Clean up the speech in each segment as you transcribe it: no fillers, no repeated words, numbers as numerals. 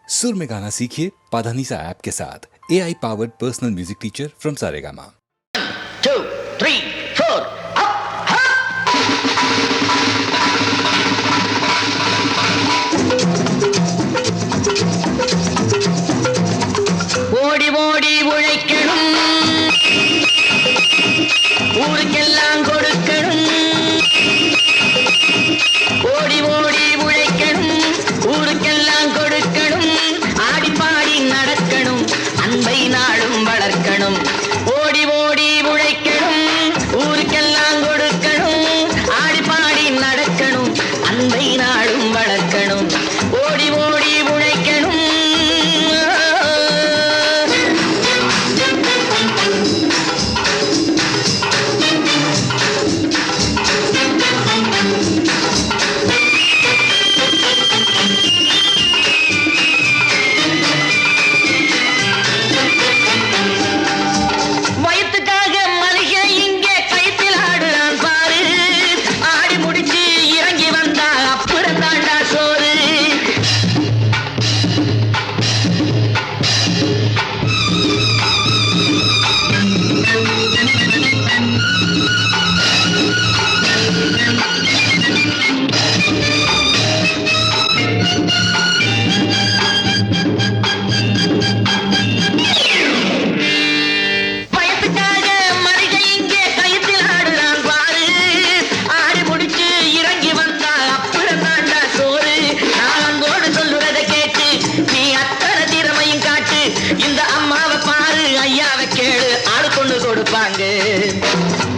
सुर में गाना सीखिए पाधानीसा ऐप के साथ AI powered personal music teacher from Saregama. 2, 3, 4 ஓடி ஓடி உழைக்கணும், ஊருக்கெல்லாம் கொடுக்கணும். ஓடி ஓடி உழைக்கணும், ஊருக்கெல்லாம் கொடுக்கணும். ஆடி பாடி நடக்கணும், அன்பை நாளும் வளர்க்கணும். ஓடி ஓடி உழைக்கணும், ஊருக்கெல்லாம் கொடுக்கணும். ஆடி பாடி நடக்கணும், அன்பை நாளும் வளர்க்கணும். ஓடி ஓடி உழைக்கணும்.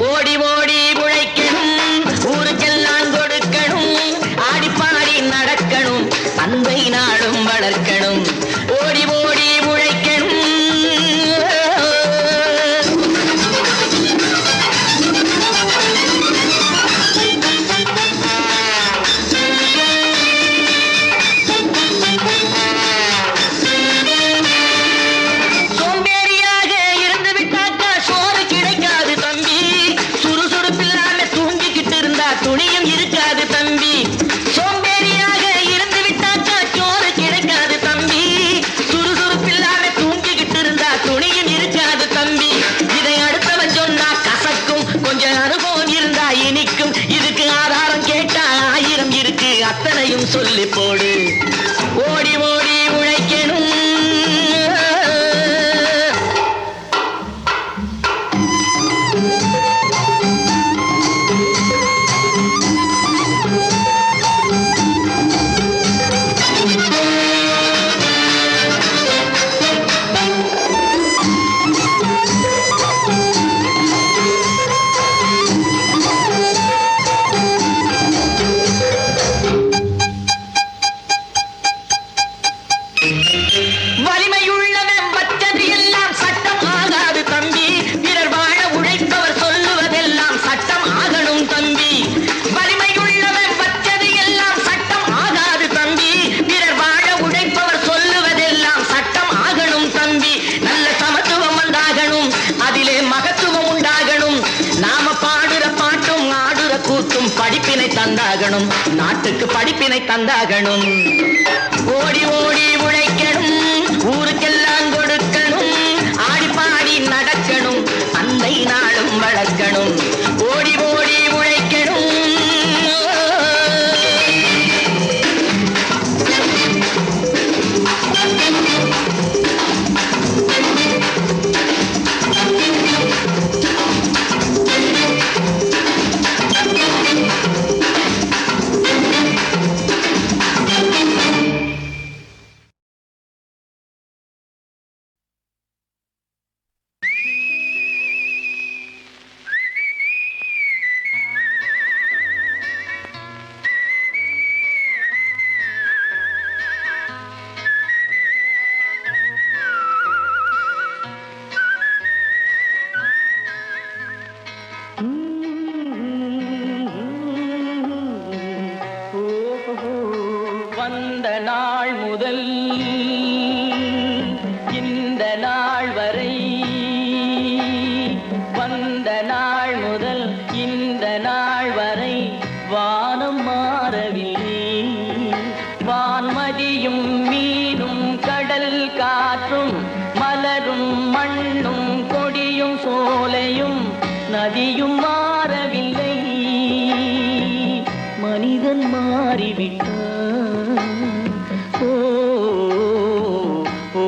ஓடி ஓடி உழைக்கணும், ஊருக்கெல்லாம் கொடுக்கணும். ஆடி பாடி நடக்கணும், அன்பை நாளும் வளர்க்கணும். ஓடி ஓடி உழைக்கணும். துணியும் இருக்காது தம்பி, சோம்பேறியாக இருந்து விட்டாக்கா சோறு கிடைக்காது தம்பி. சுறுசுறுப்பில்லாம தூங்கிக்கிட்டு இருந்தா துணியும் இருக்காது தம்பி. இதை அடுத்தவன் சொன்னா கசக்கும், கொஞ்சம் அனுபவம் இருந்தா இனிக்கும். இதுக்கு ஆதாரம் கேட்டா 1000 இருக்கு, அத்தனையும் சொல்லி போடு. ஓடி ஓடி உழைக்கணும். வலிமையுள்ளவன் வச்சது எல்லாம் சட்டம் ஆகாது தம்பி. பிறர் வாழ உழைப்பவர் சொல்லுவதெல்லாம் சட்டம் ஆகணும் தம்பி. வலிமையுள்ளவன் வச்சது எல்லாம் சட்டம் ஆகாது தம்பி. பிறர் வாழ உழைப்பவர் சொல்லுவதெல்லாம் சட்டம் ஆகணும் தம்பி. நல்ல சமத்துவம் உண்டாகணும், அதிலே மகத்துவம் உண்டாகணும். நாம பாடுற பாட்டும் ஆடுற கூத்தும் படிப்பினை தந்தாகணும், நாட்டுக்கு படிப்பினை தந்தாகணும். ஓடி ஓடி உழைக்கணும், ஊருக்கெல்லாம் கொடுக்கணும். ஆடி பாடி நடக்கணும், அன்பை நாளும் வளர்க்கணும். ஓடி ஓடி உழைக்கணும். வந்த நாள் முதல் இந்த நாள் வரை, வந்த நாள் முதல் இந்த நாள் வரை வானம் மாறவில்லை. வான்மதியும் மீனும் நதியும் மாறவில்லை, மனிதன் மாறிவிட்டான். ஓ ஓ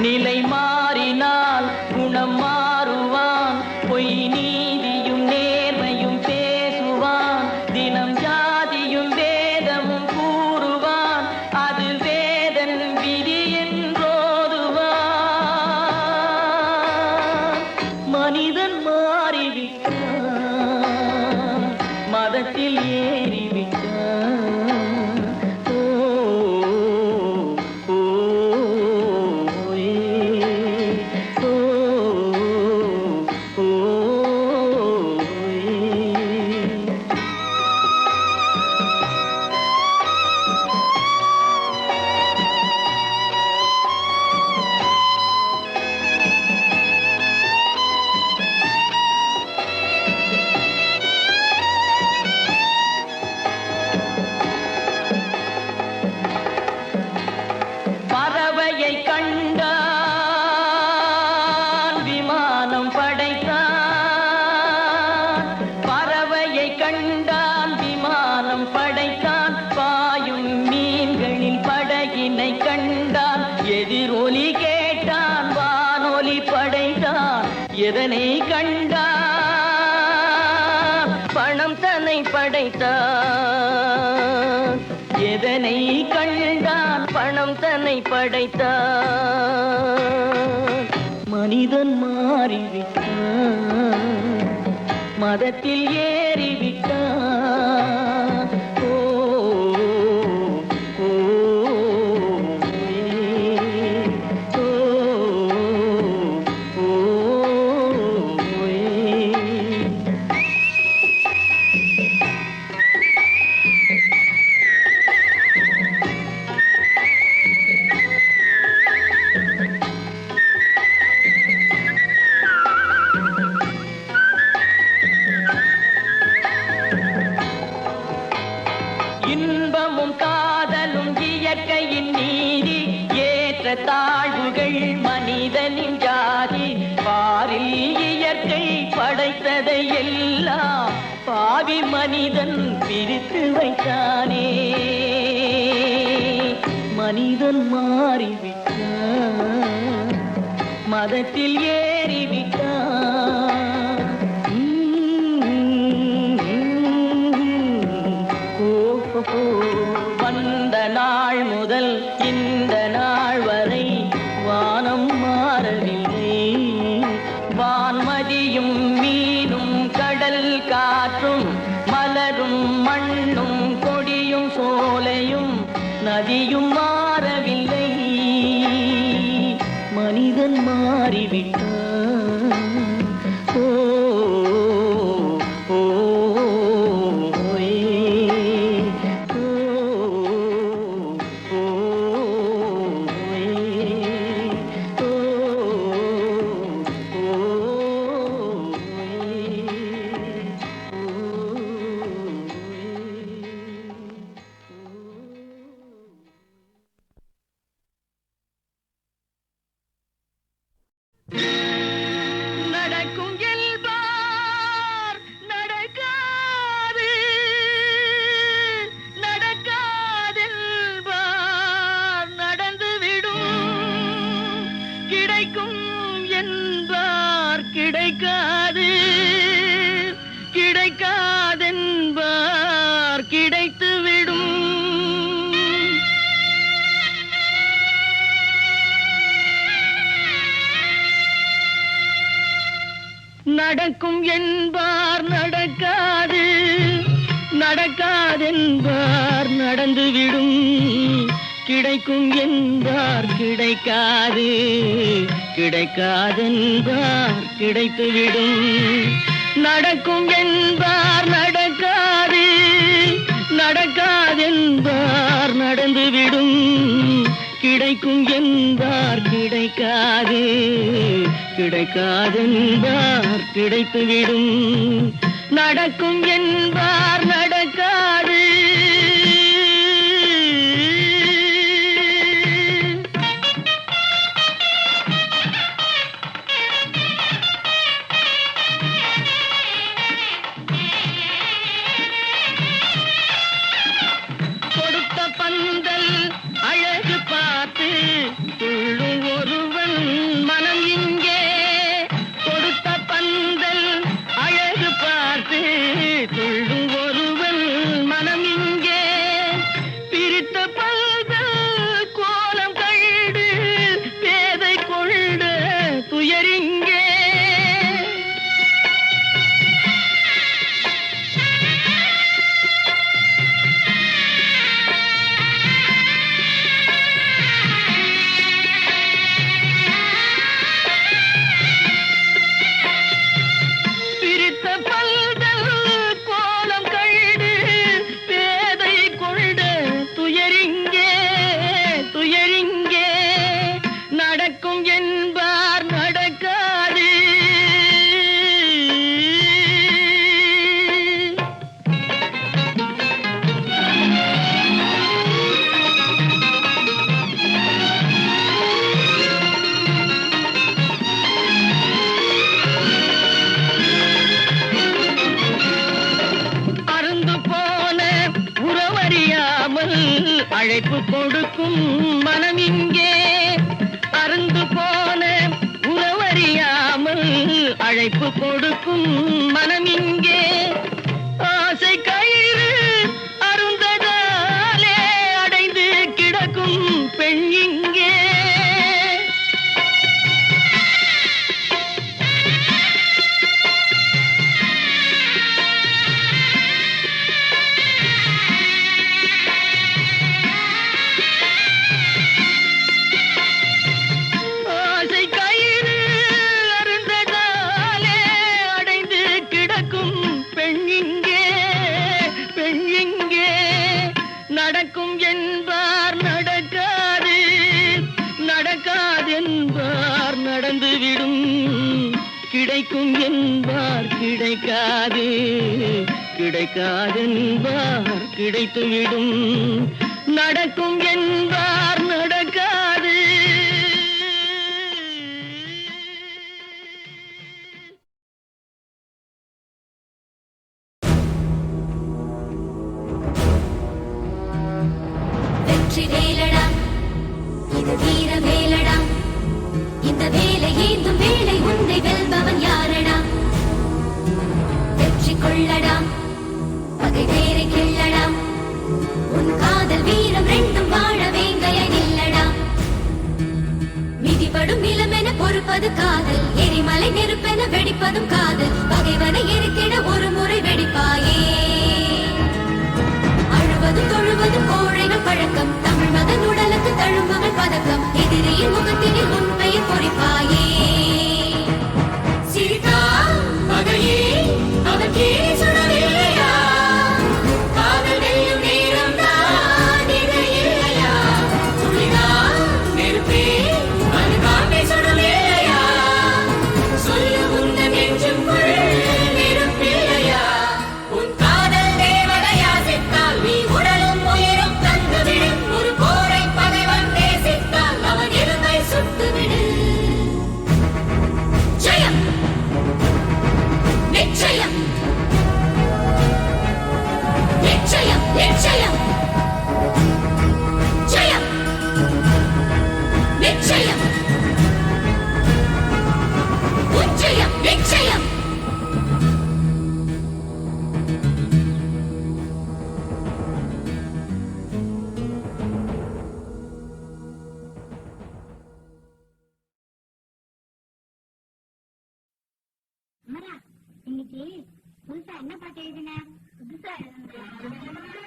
நிலை மாறினால் குணம் மாறுவான், பொய் நீதியும் நேர்மையும் பேசுவான், தினம் ஜாதியும் வேதமும் கூறுவான், அது வேதன் விதி என்றோதுவான். மனிதன் மாறிவிட்டான், மதத்தில் ஏறிவிட்டான். பறவையை கண்டான் விமானம் படைத்தான், பறவையை கண்டான் விமானம் படைத்தான், பாயும் மீன்களின் படகினை கண்டான், எதிரொலி கேட்டான் வானொலி படைத்தான். எதனை கண்டான்? பணம் தன்னை படைத்தான். எதனை கண்டான்? பணம் தன்னை படைத்தான். மனிதன் மாறிவிட்டான், மதத்தில் ஏறிவிட்டான். ஓ ஓ ஓ ஓ இன்பமும் காதலும் இயற்கையின் நீதி, ஏற்ற தாழ்வுகள் மனிதனின் ஜாதி. பாரில் இயற்கை படைத்ததை எல்லாம் பாவி மனிதன் பிரித்து வைத்தானே. மனிதன் மாறிவிட்டான், மதத்தில் ஏறிவிட்டான். வந்த நாள் முதல் இந்த நாள் வரை வானம் மாறவில்லை, வான்மதியும் மீனும் கடல் காற்றும் மலரும் மண்ணும் கொடியும் சோலையும் நதியும் மாறவில்லை, மனிதன் மாறிவிட்டான். ஓ ஓ நடக்கும் என்பார் நடக்காது, நடக்காதென்பார் நடந்துவிடும், கிடைக்கும் என்பார் கிடைக்காது, கிடைக்காதென்பார் கிடைத்துவிடும். நடக்கும் என்பார் நடக்காது, நடக்காதென்பார் நடந்துவிடும், கிடைக்கும் என்பார் கிடைக்காது, கிடைக்காதென்பார் கிடைத்துவிடும். நடக்கும் என்பார் நடக்காது, நடக்காதென்பார் நடந்துவிடும், கிடைக்கும் என்பார் கிடைக்காது, கிடைக்காதென்பார் கிடைத்துவிடும். நடக்கும் என்பார் நடக்காது. கொடுத்த பந்தல் அழகு பார்த்து துள்ளும் ஒருவன் மனம் இங்கே. கொடுத்த பந்தல் அழகு பார்த்து துள்ளும் ஒருவன் மனம் இங்கே. பிரித்த பந்தல் கோலம் கண்டு பேதை கொண்ட துயரிங்கே. பிரித்த பல்தல் கோலம் கண்டு பேதை கொண்ட துயரிங்கே, துயரிங்கே. நடக்கும் என்பார் நடக்காது. அருந்து போன உறவறியாமல் அழைப்பு கொடுக்கும் மனம் இங்கே. அருந்து போன உறவறியாமல் அழைப்பு கொடுக்கும் மனம் இங்கே. ஆசை கயிறு அருந்ததாலே அடைந்து கிடக்கும் பெண் இங்கே. ஆசை கயிறு அருந்ததாலே அடைந்து கிடக்கும் பெண் இங்கே, பெண் இங்கே. நடக்கும் என்பார் நடக்காது, நடக்காதென்பார் நடந்துவிடும். கிடைக்கும் என்பார் கிடைக்காது, கிடைக்காதென்பார் கிடைத்துவிடும். நடக்கும் என்பார் நடக்காது. வெற்றி வேலடா, இது வீர வேலடா. இந்த வேலை ஏந்தும் வேலை உன்னை வெல்பவன் யாரடா? வெற்றி கொள்ளடா, பகை வேரை கிள்ளடா. உன் காதல் வீரம் ரெண்டும் வாழ வேங்கைய நில்லடா. மிதிபடும் நிலமென பொறுப்பது காதல், எரிமலை நெருப்பென வெடிப்பதும் காதல். பகைவனை எரித்திட ஒரு முறை வெடிப்பாயே. அழுவதும் தொழுவதும் கோழைகள் பழக்கம், தமிழ் மகன் உடலுக்கு தழும்புகள் பதக்கம். எதிரியின் முகத்தினில் உன் பெயர் பொறிப்பாயே. சிரித்தா பகையே அவன் கீழே சுடவில்லையா? காதல் வெல்லும் நேரம் தான் இது இல்லையா? துளிதா நெருப்பே அது காட்டை சுடவில்லையா? சொல்லு உந்தன் நெஞ்சுக்குள் நெருப்பில்லையா? உன் காதல் தேவதையா சித்தால் நீ உடலும் உயிரும் தந்துவிடும். ஒரு போரை பகைவன் நேசித்தால் அவன் எருமை சுட்டுவிடு. ஜெயம் நிச்சயம், நிச்சயம், நிச்சயம். ஜெயம் நிச்சயம், உச்சயம் நிச்சயம். அமரா, இன்னைக்கு புதுசா என்ன பாட்டு எழுதின? புதுசா என்னை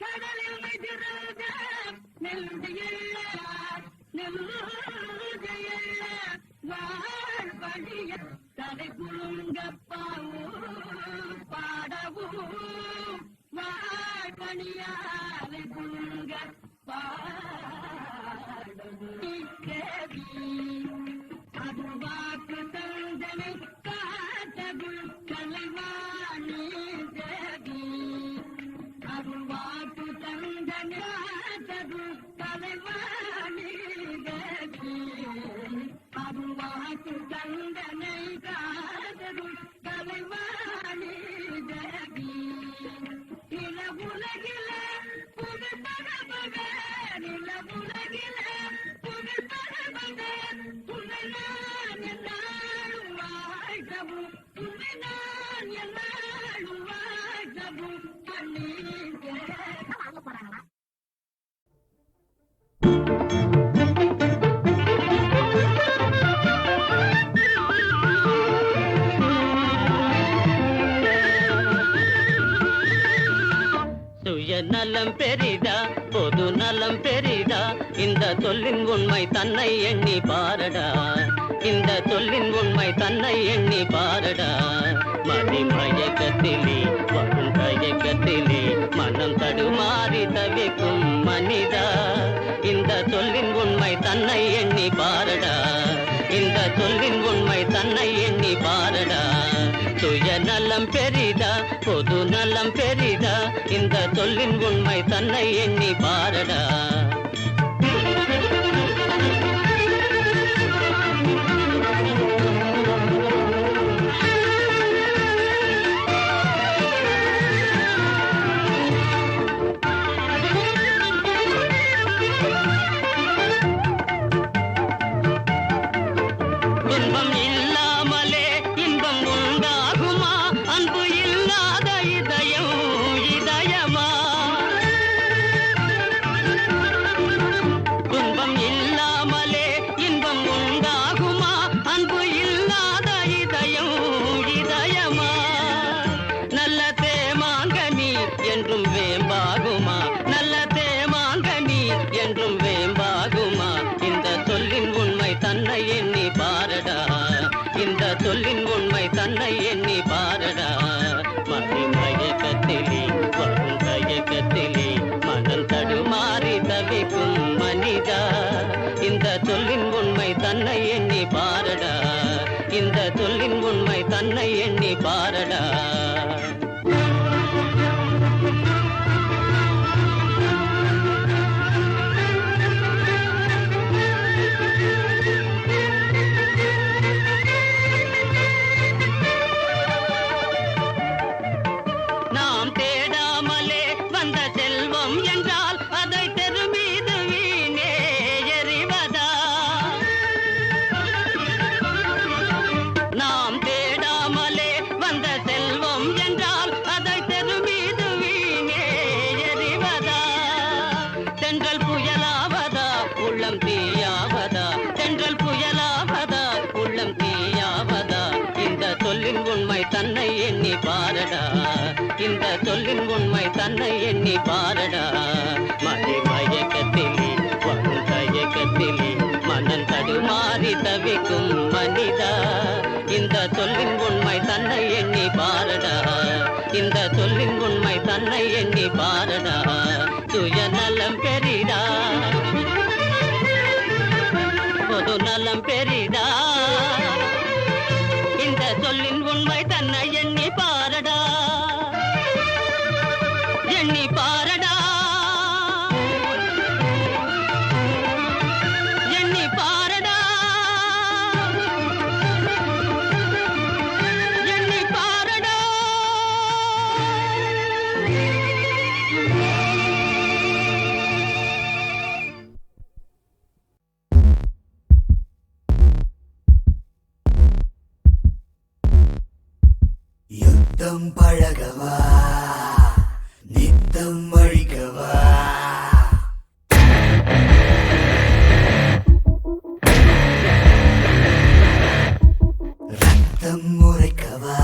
கடலில் மிதிராத நெல்தியல்ல நெல்லுதையல்ல வாழ்வழிய தலை குலுங்கப்பாவும் பாடவும் வாழ்வழியாலை குலுங்க பாடவும் கேவி அது வாக்கு தந்தனை காத்தகுள் கலைவாணி தேவி அருள்வாக்கு தந்தனை காத்தகுள் கலைவாணி தேவி அருள்வாக்கு தந்தனை காத்தகுள் கலைவாணி தேவி நில உலகில புகழ் பரவக நில உலகில புகழ் பரவக உன்னை நான் என்னாலும் வாழ்கவும் உன்னை நான் என்னாலும் வாழ்கவும் பண்ணீங்க வாங்க போறாங்களா சுயநலம் பெரிதா பொது நலம் பெரிதா இந்த சொல்லின் உண்மை தன்னை எண்ணி பாரடா இந்த சொல்லின் உண்மை தன்னை எண்ணி பாரடா மதிமயக்கத்திலே வரும் தயக்கத்திலே மனம் தடுமாறி தவிக்கும் மனிதா இந்த சொல்லின் உண்மை தன்னை எண்ணி பாரடா இந்த சொல்லின் உண்மை தன்னை எண்ணி பாரடா சுயநலம் பெரிதா பொது நலம் பெரிதா இந்த சொல்லின் உண்மை தன்னை எண்ணி பாரடா துன்பம் இல்லாமலே இன்பம் உண்டாகுமா அன்பு இல்லாத இதயம் இதயமா துன்பம் இல்லாமலே இன்பம் உண்டாகுமா அன்பு இல்லாத இதயம் இதயமா நல்ல தேமாங்கனி என்றும் வேம்பாகுமா நல்ல தேமாங்கனி என்றும் வேம்பாகுமா இந்த சொல்லின் உண்மை தன்னை எண்ணி பாரடா இந்த சொல்லின் உண்மை தன்னை எண்ணி பாரடா மதிமயக்கத்திலே வரும் தயக்கத்திலே மனம் தடுமாறி தவிக்கும் மனிதா இந்த சொல்லின் உண்மை தன்னை எண்ணி பாரடா இந்த சொல்லின் உண்மை தன்னை எண்ணி பாரடா நாம் தேடாமலே வந்த செல்வம் என்றால் அதை தெரு மீது வீணே எறிவதா நாம் தேடாமலே வந்த செல்வம் என்றால் அதை தெரு மீது வீணே எறிவதா தென்றல் புயலாவதா உள்ளம் தீயாவதா தென்றல் புயலாவதா உள்ளம் தீயாவதா இந்த சொல்லின் உண்மை தன்னை எண்ணி பாரடா இந்த சொல்லின் உண்மை தன்னை எண்ணி பாரடா மதிமயக்கத்திலே வரும் தயக்கத்திலே மனம் தடுமாறி தவிக்கும் மனிதா இந்த சொல்லின் உண்மை தன்னை எண்ணி பாரடா இந்த சொல்லின் உண்மை தன்னை எண்ணி பாரடா சுயநலம் பெரிதா பொது நலம் பெரிதா இந்த சொல்லின் உண்மை தன்னை எண்ணி பாரடா எண்ணி பாரடா எண்ணி பாரடா எண்ணி பாரடா யுத்தம் பழகவா நித்தம் அழிக்கவா ரத்தம் உரைக்கவா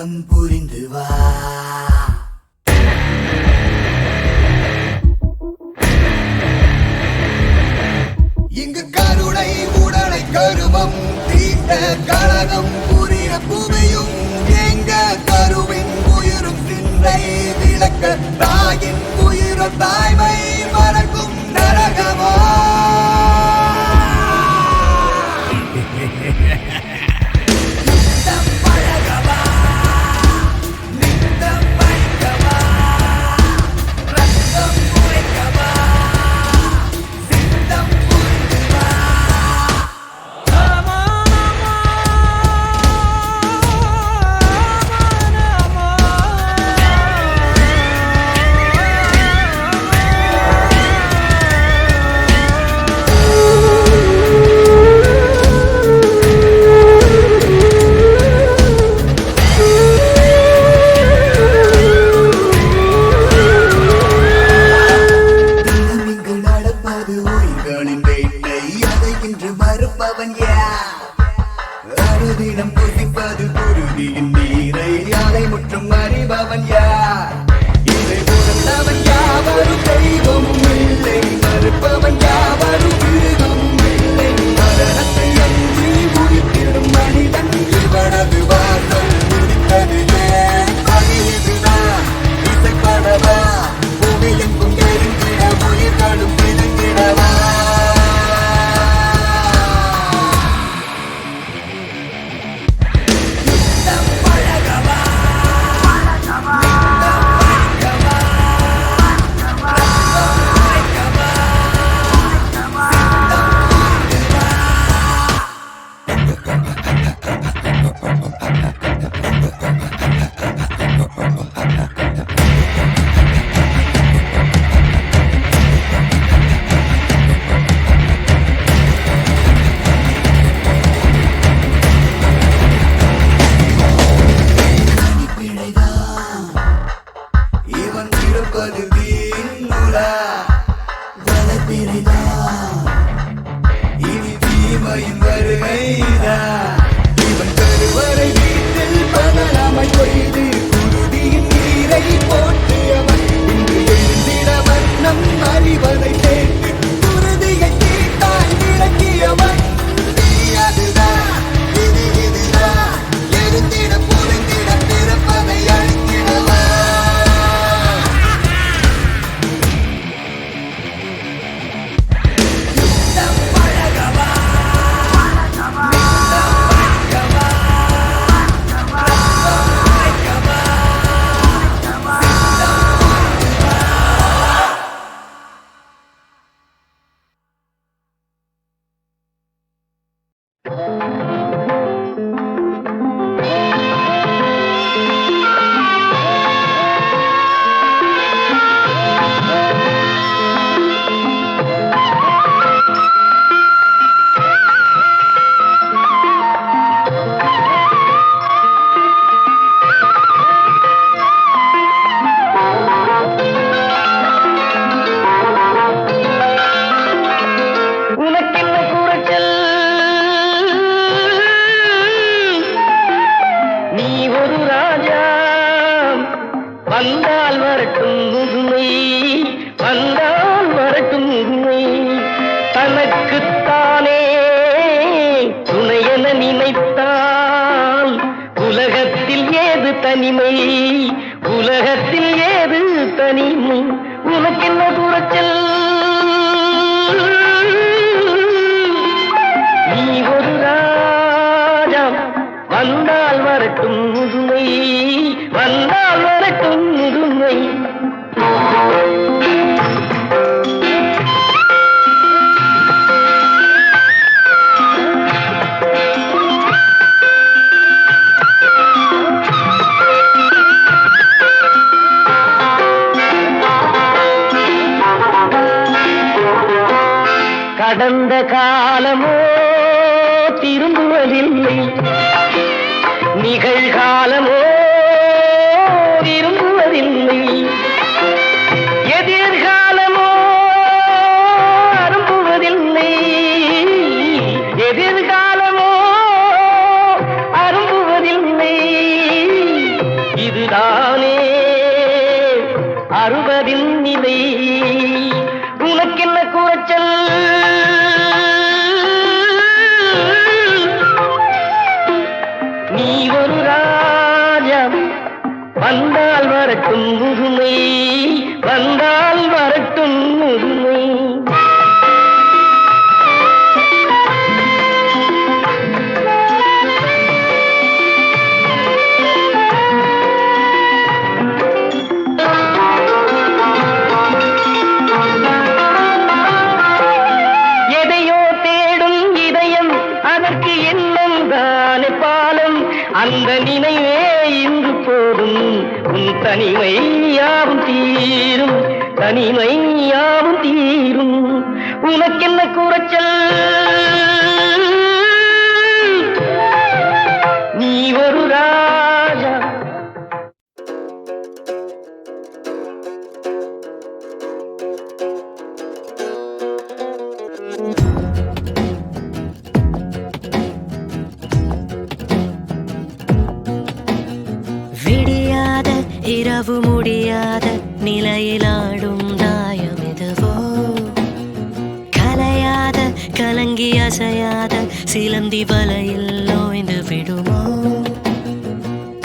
அர்த்தம் புரிந்து வா. இங்கு கருணை உடலை கருவம் தீண்ட கழகம் புரிய புவியும் எங்க கருவின் உயிரும் சிந்தை விளக்க தாயின் உயிரோ தாய்மை மறக்கும் நரகமா. அனுதினம் புசிப்பது குருதியின் நீரை அலை முற்றும் அறிபவன் யார்? இதை பொறுத்தவன் யாவரும் தெய்வமும் இல்லை, மறுப்பவன் யாவரும் மிருகமும் இல்லை. மரணத்தை அஞ்சி முடித்திடும் மனிதன் இவனது வாசல் முடித்தது ஏன்? அது இதுதான் இசைப்படவா, பூமி எங்கும் எரிந்திட உயிர்களும் பிரிந்திடவா. தனிமை உலகத்தில் ஏது தனிமை உனக்கென்ன குறைச்சல் நீ ஒரு ராஜா வந்தால் வரட்டும் முதுமை வந்தால் வரட்டும் முதுமை கடந்த காலமோ திரும்புவதில்லை நிகழ்காலமோ திரும்புவதில்லை எதிர்காலமோ அரும்புவதில்லை எதிர்காலமோ அரும்புவதில்லை இதுதானே அறுபதின் நிலை உனக்கென்ன குறைச்சல் நீ ஒரு ராஜம் வந்தால் வரட்டும் முதுமை வந்தால் வரட்டும் முதுமை அந்த நினைவே இன்று போதும் உன் தனிமையாவும் தீரும் தனிமையாவும் தீரும் உனக்கென்ன குறைச்சல் நீ ஒரு ராஜா இரவு முடியாத நிலையிலாடும் தாயம் இதுவோ கலையாத கலங்கி அசையாத சிலந்தி வலையில் ஓய்ந்து விடுமோ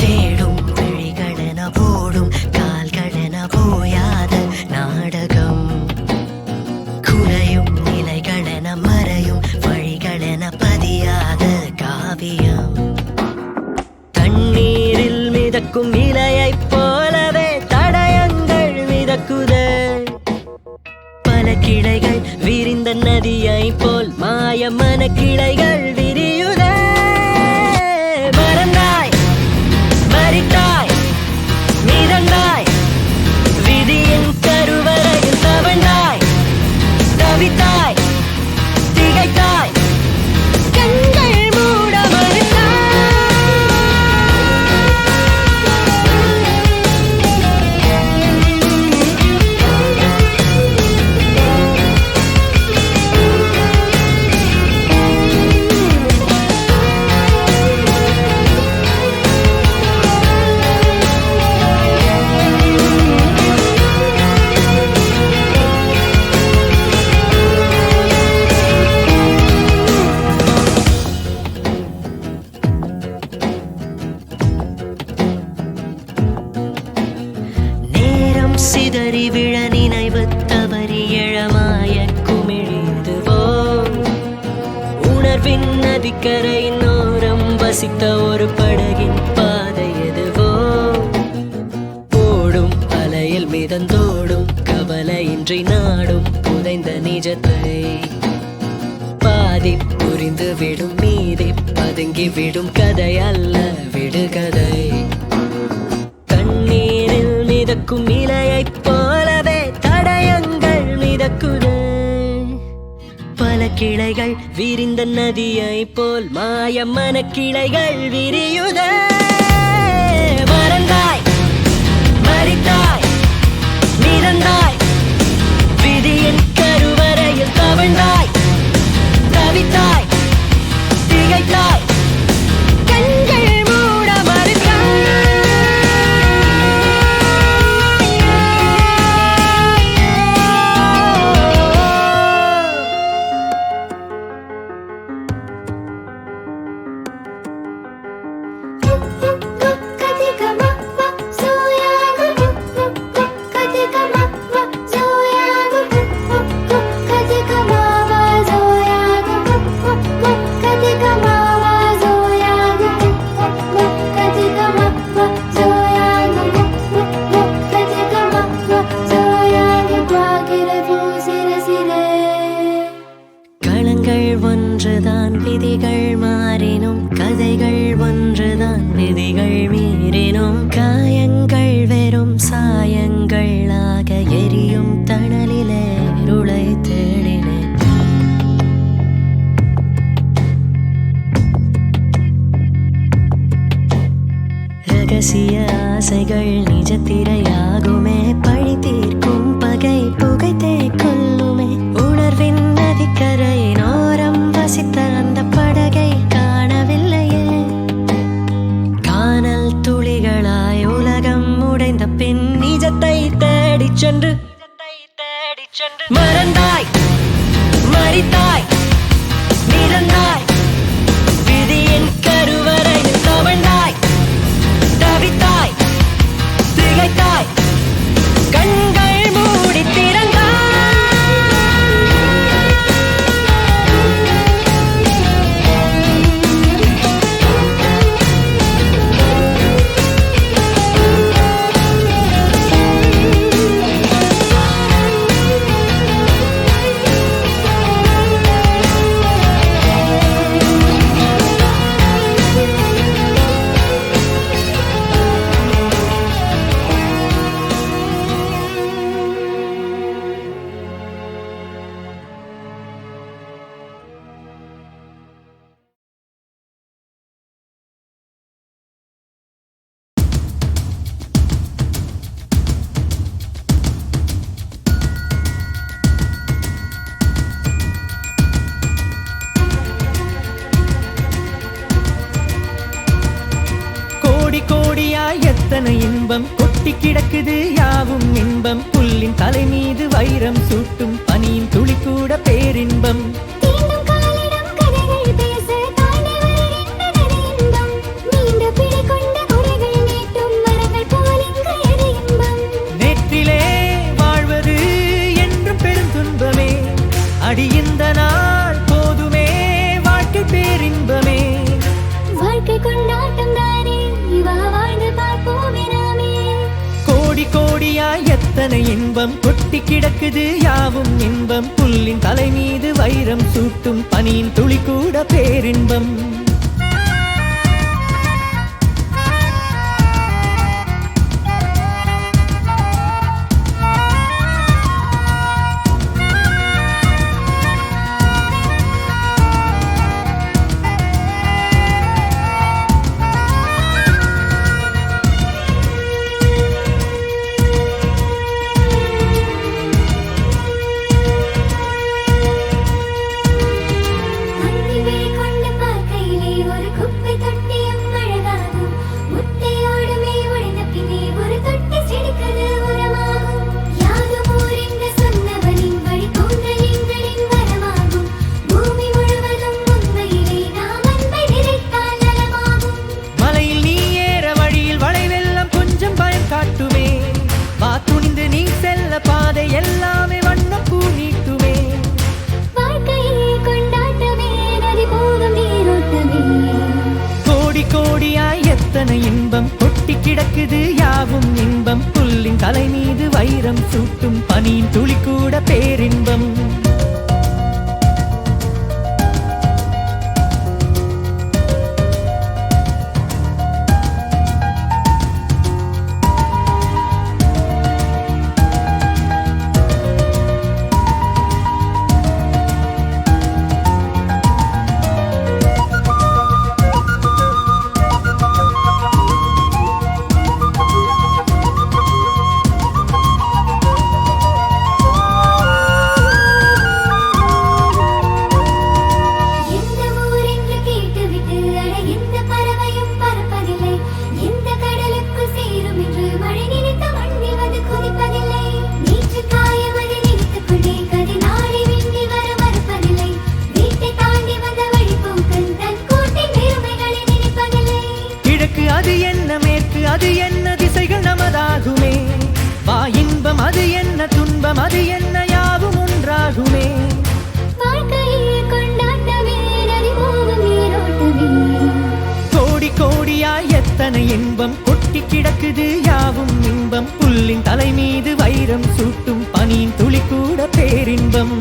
தேடும் விழிகளென போடும் கால்களென போயாத நாடகம் குலையும் நிலைகளென மறையும் வழிகளென பதியாத காவியம் தண்ணீரில் மிதக்கும் இலையைப் போலவே தடயங்கள் மிதக்குதே பல கிளைகள் விரிந்த நதியை போல் மாயமான கிளைகள் விரியுதே மறந்தாய் மறித்தாய் மிதந்தாய் விதியின் கருவறையில் தவழ்ந்தாய் தவித்தாய் திகைத்தாய் கண்கள் மூட சிதறி விழ நினைவு தவறி எழமாய குமிழிதுவோ உணர்வின் நதிக்கரை நோரம் வசித்த ஒரு படகின் பாதை எதுவோ ஓடும் அலையில் மிதந்தோடும் கவலையின்றி நாடும் புதைந்த நிஜத்தை பாதி புரிந்து விடும் மீதி பதுங்கி விடும் கதை அல்ல விடுகதை தண்ணீரில் மிதக்கும் இலையைப் போலவே தடயங்கள் மிதக்குதே பல கிளைகள் விரிந்த நதியை போல் மாயமான கிளைகள் விரியுதே மறந்தாய் மறித்தாய் மிதந்தாய் விதியின் கருவறையில் தவழ்ந்தாய் தவித்தாய் திகைத்தாய் கண்கள் மூட ஒன்றுதான் விதிகள் மாறினும் கதைகள் ஒன்றுதான் விதிகள் மீறினும் காயங்கள் வெறும் சாயங்களாக எரியும் தணலிலே இருளை தேடினேன் ரகசிய ஆசைகள் நிஜத்திரையாகுமே பழி தீர்க்கும் பகை புகைத்தே கொல்லுமே உணர்வின் நதிக்கரையின் ஓரம் வசித்த அந்த படகை காணவில்லையே காணல் துளிகளாய் உலக எத்தனை இன்பம் கொட்டி கிடக்குது யாவும் இன்பம் புல்லின் தலை மீது வைரம் சூட்டும் பனியின் துளி கூட பேரின்பம் தீண்டும் காலிடம் கதைகள் பேச தாண்டி வருகின்றனது இன்பம் நீண்ட பிடி கொண்ட குறைகள் நீட்டும் மரங்கள் போல் இங்கு எது இன்பம் நேற்றிலே வாழ்வது என்றும் பெரும் துன்பமே அடி இந்த நாள் போதுமே வாழ்க்கை பேரின்பமே வாழ்க்கை கொண்டாட்டம் தானே இவா வாழ்ந்து பார்ப்போமே நாமே கோடி கோடியாய் எத்தனை இன்பம் கொட்டி கிடக்குது யாவும் இன்பம் புல்லின் தலை மீது வைரம் சூட்டும் பனியின் துளி கூட பேரின்பம் அன்னிவே கொண்டு பார்க்கையிலே ஒரு குப்பை தொட்டியும் அழகாகும் முட்டையோடுமே உடைந்த பின்னே ஒரு தொட்டி செடிக்கது உரமாகும் யாதும் ஊரென்று சொன்னவனின் வழி தோன்றல் எங்களின் வரமாகும் பூமி முழுவதும் உண்மையிலே நாம் அன்பை நிறைத்தால் நலமாகும் மலையில் நீ ஏற வழியில் வளைவெல்லாம் கொஞ்சம் பயம் காட்டுமே வா துணிந்து நீ செல்ல பாதை எல்லாமே வண்ணப்பூ நீட்டுமே வாழ்க்கையே கொண்டாட்டமே நதி போகும் நீரோட்டமே கோடி கோடியாய் எத்தனை இன்பம் கொட்டி கிடக்குது யாவும் இன்பம் புல்லின் தலை மீது வைரம் சூட்டும் பனியின் துளி கூட பேரின்பம் எந்த ஊரென்று கேட்டுவிட்டு அட எந்த பறவையும் பறப்பதில்லை எந்த கடலுக்குள் சேரும் என்று மழை நினைத்த மண்ணில் வந்து கொதிப்பதில்லை நேற்று காயம் அதை நினைத்துக் கொண்டே கதை நாளை விண்டி வர மறுப்பதில்லை வீட்டை தாண்டி வந்த வழிபோக்கன் தன் கூட்டின் பெருமைகளை நினைப்பதில்லை கிழக்கு அது என்ன மேற்கு அது என்ன திசைகள் நமதாகுமே வா இன்பம் அது என்ன துன்பம் அது என்ன யாவும் ஒன்றாகுமே வாழ்க்கையே கொண்டாட்டமே நதி போகும் நீரோட்டமே கோடி கோடியாய் எத்தனை இன்பம் கொட்டி கிடக்குது யாவும் இன்பம் புல்லின் தலை மீது வைரம் சூட்டும் பனியின் துளி கூட பேரின்பம்